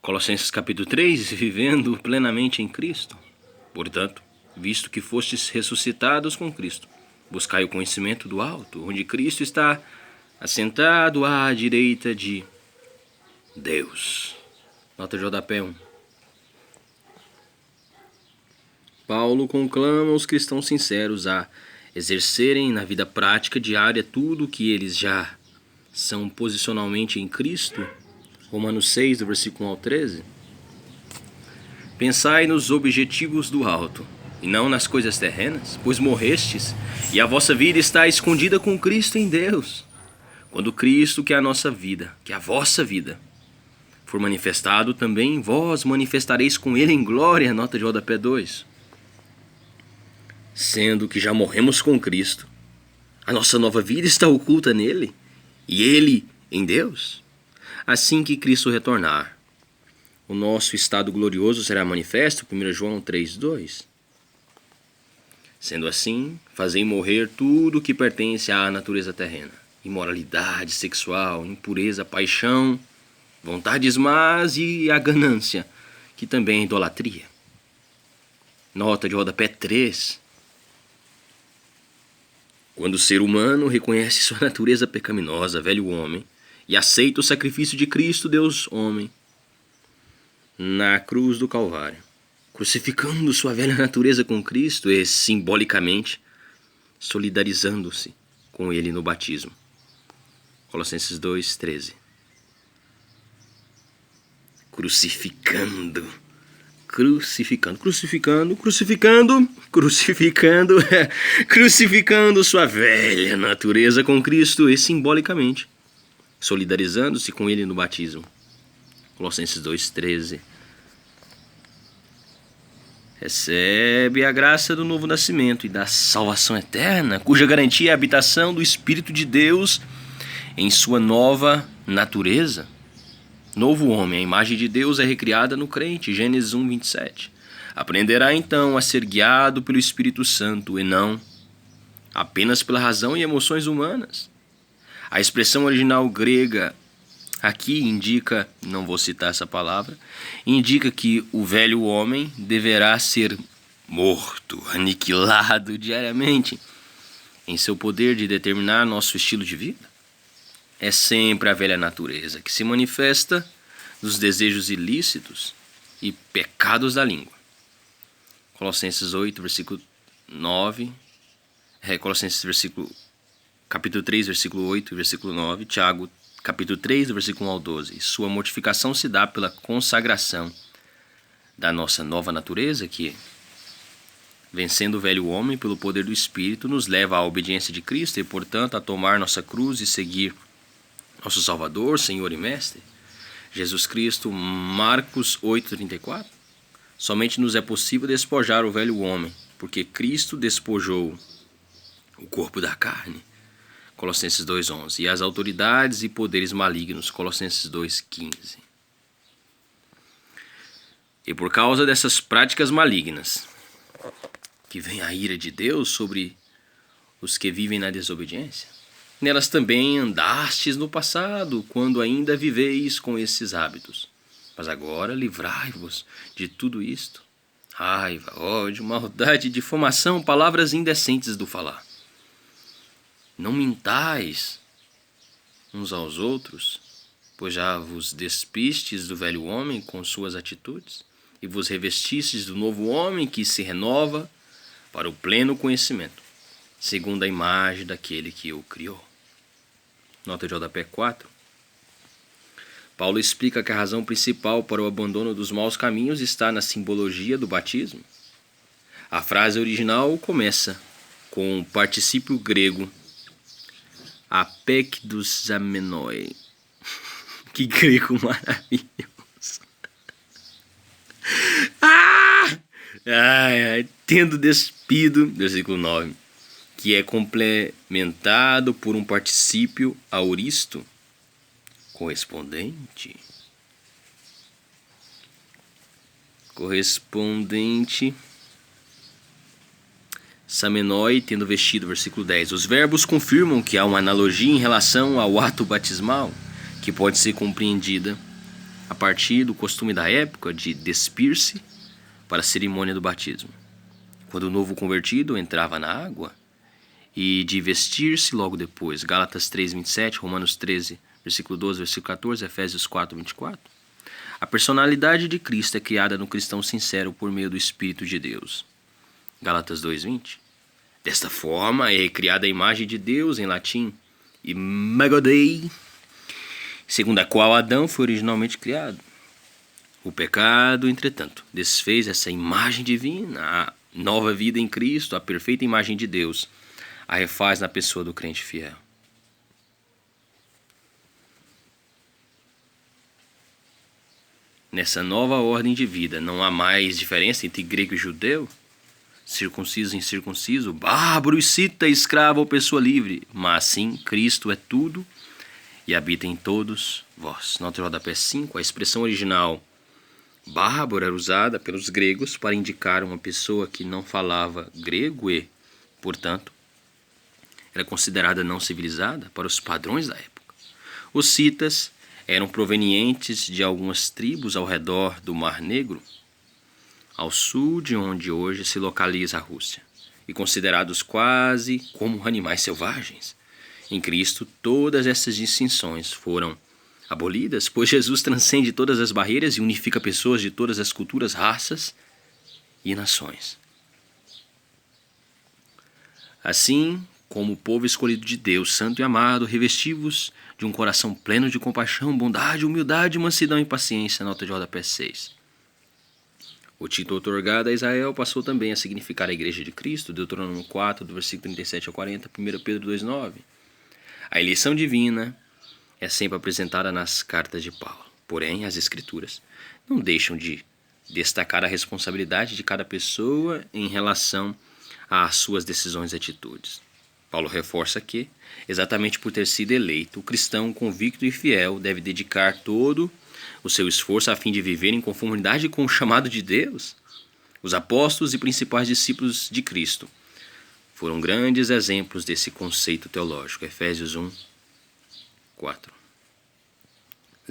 Colossenses capítulo 3, vivendo plenamente em Cristo. Portanto, visto que fostes ressuscitados com Cristo, buscai o conhecimento do alto, onde Cristo está assentado à direita de Deus. Nota de rodapé 1. Paulo conclama os cristãos sinceros a exercerem na vida prática diária tudo o que eles já são posicionalmente em Cristo. Romanos 6, do versículo 1 ao 13. Pensai nos objetivos do alto, e não nas coisas terrenas, pois morrestes, e a vossa vida está escondida com Cristo em Deus. Quando Cristo, que é a nossa vida, que é a vossa vida, for manifestado, também vós manifestareis com Ele em glória. Nota de rodapé 2. Sendo que já morremos com Cristo, a nossa nova vida está oculta nele, e Ele em Deus. Assim que Cristo retornar, o nosso estado glorioso será manifesto. 1 João 3:2. Sendo assim, fazei morrer tudo que pertence à natureza terrena: imoralidade sexual, impureza, paixão, vontades más e a ganância, que também é idolatria. Nota de rodapé 3. Quando o ser humano reconhece sua natureza pecaminosa, velho homem, e aceita o sacrifício de Cristo, Deus homem, na cruz do Calvário, crucificando sua velha natureza com Cristo e, simbolicamente, solidarizando-se com Ele no batismo. Colossenses 2:13. Crucificando sua velha natureza com Cristo e, simbolicamente, solidarizando-se com Ele no batismo. Colossenses 2:13. Recebe a graça do novo nascimento e da salvação eterna, cuja garantia é a habitação do Espírito de Deus em sua nova natureza. Novo homem, a imagem de Deus é recriada no crente. Gênesis 1:27. Aprenderá então a ser guiado pelo Espírito Santo e não apenas pela razão e emoções humanas. A expressão original grega aqui indica, não vou citar essa palavra, indica que o velho homem deverá ser morto, aniquilado diariamente em seu poder de determinar nosso estilo de vida. É sempre a velha natureza que se manifesta nos desejos ilícitos e pecados da língua. Colossenses 8, versículo 9, capítulo 3, versículo 8 e versículo 9, Tiago, capítulo 3, do versículo 1 ao 12. Sua mortificação se dá pela consagração da nossa nova natureza, que, vencendo o velho homem pelo poder do Espírito, nos leva à obediência de Cristo e, portanto, a tomar nossa cruz e seguir nosso Salvador, Senhor e Mestre, Jesus Cristo. Marcos 8:34. Somente nos é possível despojar o velho homem, porque Cristo despojou o corpo da carne. Colossenses 2:11. E as autoridades e poderes malignos. Colossenses 2:15. E por causa dessas práticas malignas, que vem a ira de Deus sobre os que vivem na desobediência, nelas também andastes no passado, quando ainda viveis com esses hábitos. Mas agora livrai-vos de tudo isto: raiva, ódio, maldade, difamação, palavras indecentes do falar. Não mintais uns aos outros, pois já vos despistes do velho homem com suas atitudes, e vos revestistes do novo homem que se renova para o pleno conhecimento, segundo a imagem daquele que o criou. Nota de rodapé 4. Paulo explica que a razão principal para o abandono dos maus caminhos está na simbologia do batismo. A frase original começa com o particípio grego apekdousamenoi. Que grego maravilhoso! Tendo despido, versículo 9, que é complementado por um particípio auristo correspondente. Samenoi, tendo vestido, versículo 10. Os verbos confirmam que há uma analogia em relação ao ato batismal, que pode ser compreendida a partir do costume da época de despir-se para a cerimônia do batismo, quando o novo convertido entrava na água, e de vestir-se logo depois. Gálatas 3:27, Romanos 13, versículo 12, versículo 14, Efésios 4:24. A personalidade de Cristo é criada no cristão sincero por meio do Espírito de Deus. Gálatas 2:20. Desta forma é criada a imagem de Deus, em latim, imago Dei, segundo a qual Adão foi originalmente criado. O pecado, entretanto, desfez essa imagem divina, a nova vida em Cristo, a perfeita imagem de Deus, a refaz na pessoa do crente fiel. Nessa nova ordem de vida, não há mais diferença entre grego e judeu, circunciso e incircunciso, bárbaro e cita, escravo ou pessoa livre, mas sim Cristo é tudo e habita em todos vós. Nota rodapé 5, a expressão original bárbaro era usada pelos gregos para indicar uma pessoa que não falava grego e, portanto, era considerada não civilizada para os padrões da época. Os citas eram provenientes de algumas tribos ao redor do Mar Negro, ao sul de onde hoje se localiza a Rússia, e considerados quase como animais selvagens. Em Cristo, todas essas distinções foram abolidas, pois Jesus transcende todas as barreiras e unifica pessoas de todas as culturas, raças e nações. Assim como o povo escolhido de Deus, santo e amado, revestivos de um coração pleno de compaixão, bondade, humildade, mansidão e paciência. Nota de rodapé 6. O título otorgado a Israel passou também a significar a Igreja de Cristo, Deuteronômio 4, do versículo 37 a 40, 1 Pedro 2,9. A eleição divina é sempre apresentada nas cartas de Paulo. Porém, as Escrituras não deixam de destacar a responsabilidade de cada pessoa em relação às suas decisões e atitudes. Paulo reforça que, exatamente por ter sido eleito, o cristão convicto e fiel deve dedicar todo o seu esforço a fim de viver em conformidade com o chamado de Deus. Os apóstolos e principais discípulos de Cristo foram grandes exemplos desse conceito teológico. Efésios 1, 4.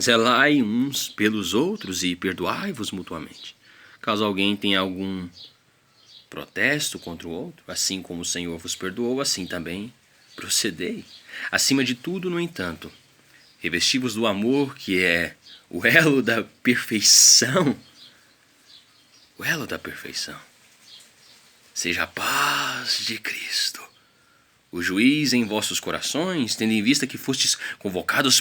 Zelai uns pelos outros e perdoai-vos mutuamente. Caso alguém tenha algum protesto contra o outro, assim como o Senhor vos perdoou, assim também procedei. Acima de tudo, no entanto, revesti-vos do amor, que é o elo da perfeição. O elo da perfeição. Seja a paz de Cristo, o juiz em vossos corações, tendo em vista que fostes convocados.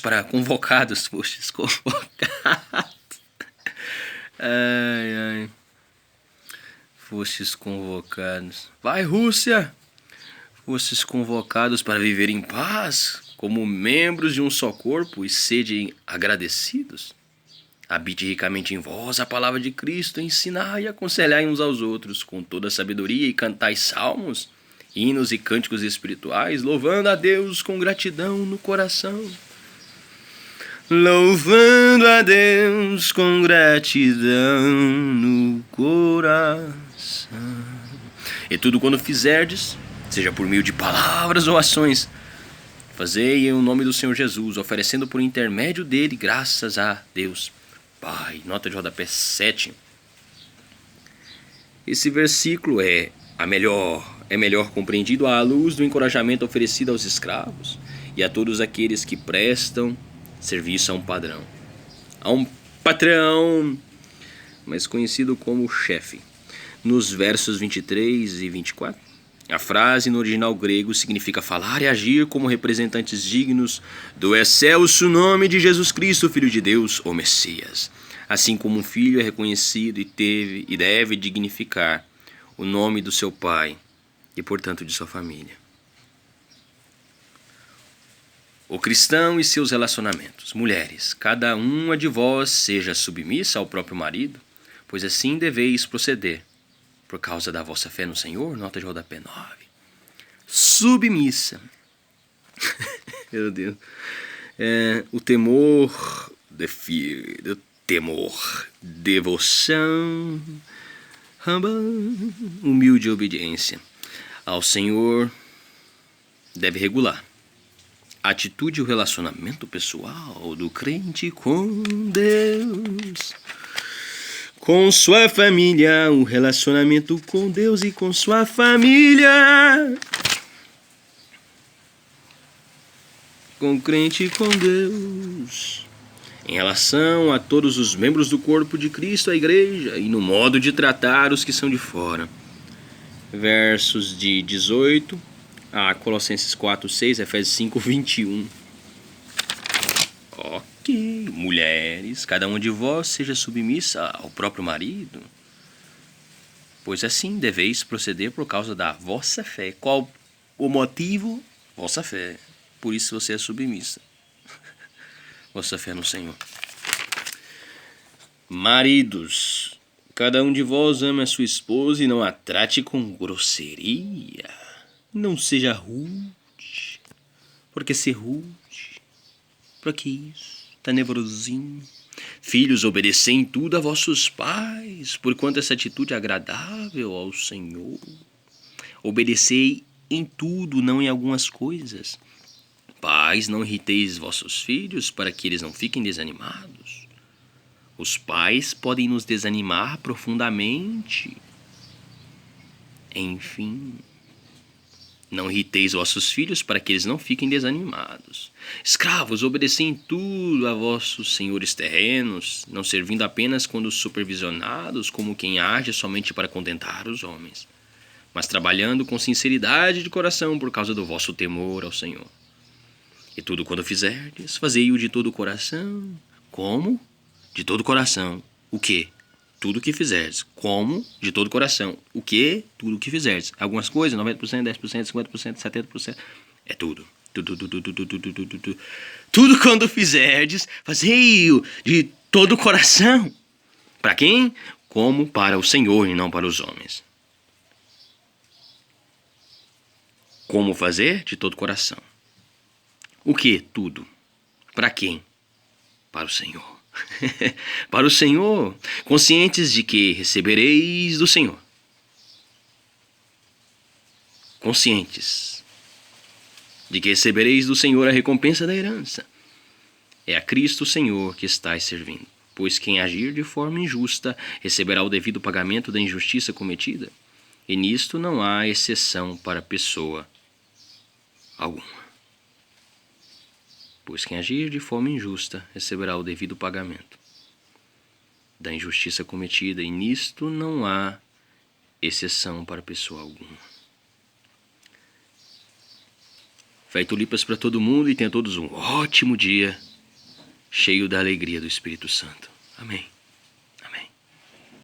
Fostes convocados. Vai, Rússia! Fostes convocados para viver em paz, como membros de um só corpo, e sede agradecidos. Habite ricamente em vós a palavra de Cristo, ensinai e aconselhai uns aos outros com toda a sabedoria, e cantai salmos, hinos e cânticos espirituais, louvando a Deus com gratidão no coração. Louvando a Deus com gratidão no coração. E tudo quando fizerdes, seja por meio de palavras ou ações, fazei em o nome do Senhor Jesus, oferecendo por intermédio dele graças a Deus Pai. Nota de rodapé 7. Esse versículo é melhor compreendido à luz do encorajamento oferecido aos escravos e a todos aqueles que prestam serviço a um padrão, a um patrão, mais conhecido como chefe. Nos versos 23 e 24, a frase no original grego significa falar e agir como representantes dignos do excelso nome de Jesus Cristo, Filho de Deus, o Messias. Assim como um filho é reconhecido e deve dignificar o nome do seu pai e, portanto, de sua família. O cristão e seus relacionamentos. Mulheres, cada uma de vós seja submissa ao próprio marido, pois assim deveis proceder, por causa da vossa fé no Senhor. Nota de rodapé 9. Submissa. Meu Deus. O temor, devoção, humilde obediência ao Senhor deve regular atitude e o relacionamento pessoal do crente com Deus. Com sua família, o relacionamento com Deus e com sua família. Com o crente e com Deus. Em relação a todos os membros do corpo de Cristo, a igreja, e no modo de tratar os que são de fora. Versos de 18 a Colossenses 4, 6, Efésios 5, 21. Ok, mulheres, cada uma de vós seja submissa ao próprio marido, pois assim deveis proceder por causa da vossa fé. Qual o motivo? Vossa fé. Por isso você é submissa. Vossa fé no Senhor. Maridos, cada um de vós ame a sua esposa e não a trate com grosseria. Não seja rude. Por que ser rude? Pra que isso? Tá nervosinho? Filhos, obedecei em tudo a vossos pais, porquanto essa atitude é agradável ao Senhor. Obedecei em tudo, não em algumas coisas. Pais, não irriteis vossos filhos, para que eles não fiquem desanimados. Os pais podem nos desanimar profundamente. Enfim, não irriteis vossos filhos, para que eles não fiquem desanimados. Escravos, obedecei em tudo a vossos senhores terrenos, não servindo apenas quando supervisionados, como quem age somente para contentar os homens, mas trabalhando com sinceridade de coração por causa do vosso temor ao Senhor. E tudo quando fizerdes, fazei-o de todo o coração. Como? De todo o coração. O quê? Tudo que fizerdes. Como? De todo o coração. O quê? Tudo o que fizerdes. Algumas coisas, 90%, 10%, 50%, 70%. É tudo. Tudo quando fizerdes, fazei-o de todo o coração. Para quem? Como para o Senhor e não para os homens. Como fazer? De todo o coração. O que? Tudo. Para quem? Para o Senhor. Para o Senhor, conscientes de que recebereis do Senhor. Conscientes de que recebereis do Senhor a recompensa da herança. É a Cristo Senhor que estáis servindo. Pois quem agir de forma injusta receberá o devido pagamento da injustiça cometida. E nisto não há exceção para pessoa alguma. Pois quem agir de forma injusta receberá o devido pagamento da injustiça cometida, e nisto não há exceção para pessoa alguma. Fé e tulipas para todo mundo e tenha todos um ótimo dia, cheio da alegria do Espírito Santo. Amém.